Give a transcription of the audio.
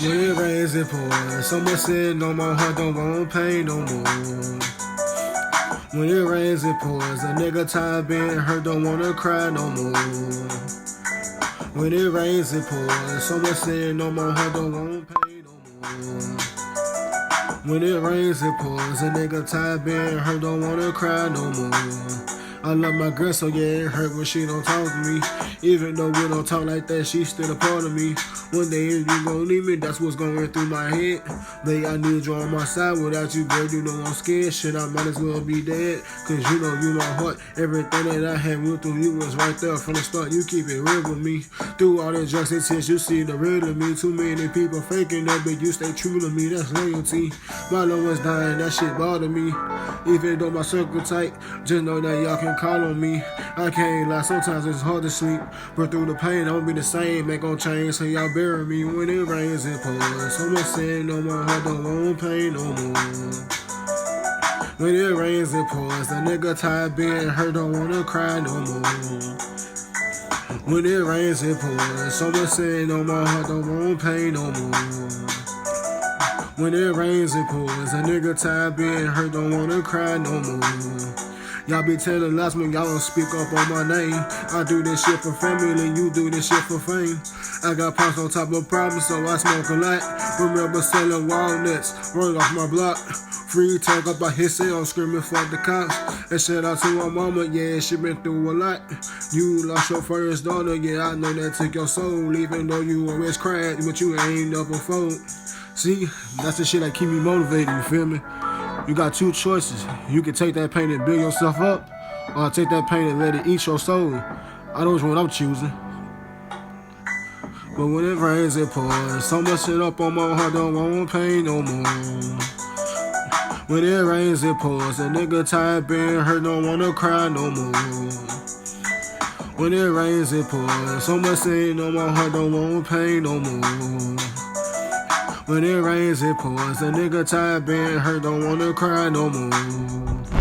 When it rains, it pours. Someone said no, my heart don't want pain no more. When it rains, it pours. A nigga tired being hurt, don't wanna cry no more. When it rains, it pours. Someone said no, my heart don't want pain no more. When it rains, it pours. A nigga tired being hurt, don't wanna cry no more. I love my girl, so yeah, it hurt when she don't talk to me. Even though we don't talk like that, she's still a part of me. One day you gon' leave me, that's what's going through my head. Babe, I need you on my side. Without you, girl, you know I'm scared. Shit, I might as well be dead. Cause you know you my heart. Everything that I had went through, you was right there from the start. You keep it real with me. Through all the drugs and tears, you see the real of me. Too many people faking that, but you stay true to me. That's loyalty. My love was dying, that shit bothered me. Even though my circle tight, just know that y'all can call on me. I can't lie, sometimes it's hard to sleep. But through the pain, I won't be the same. Ain't gon' change, so y'all bury me when it rains and pours. Someone said no, my heart don't want pain no more. When it rains and pours, the nigga tired being hurt, don't wanna cry no more. When it rains and pours, someone said no, my heart don't want pain no more. When it rains, it pours. A nigga tired being hurt, don't wanna cry no more. Y'all be telling lies when y'all don't speak up on my name. I do this shit for family, you do this shit for fame. I got pops on top of problems, so I smoke a lot. Remember selling walnuts, rolling off my block. Free talk up, I hit I'm screaming for the cops. And shout out to my mama, yeah, she been through a lot. You lost your first daughter, yeah, I know that took your soul. Even though you always cried, but you ain't never fold. See, that's the shit that keep me motivated, you feel me? You got two choices. You can take that pain and build yourself up, or take that pain and let it eat your soul. I know which one I'm choosing. But when it rains, it pours. So much shit up on my heart, don't want pain no more. When it rains, it pours. A nigga tired being hurt, don't wanna cry no more. When it rains, it pours. So much shit on my heart, don't want pain no more. When it rains, it pours. A nigga tired being hurt, don't wanna cry no more.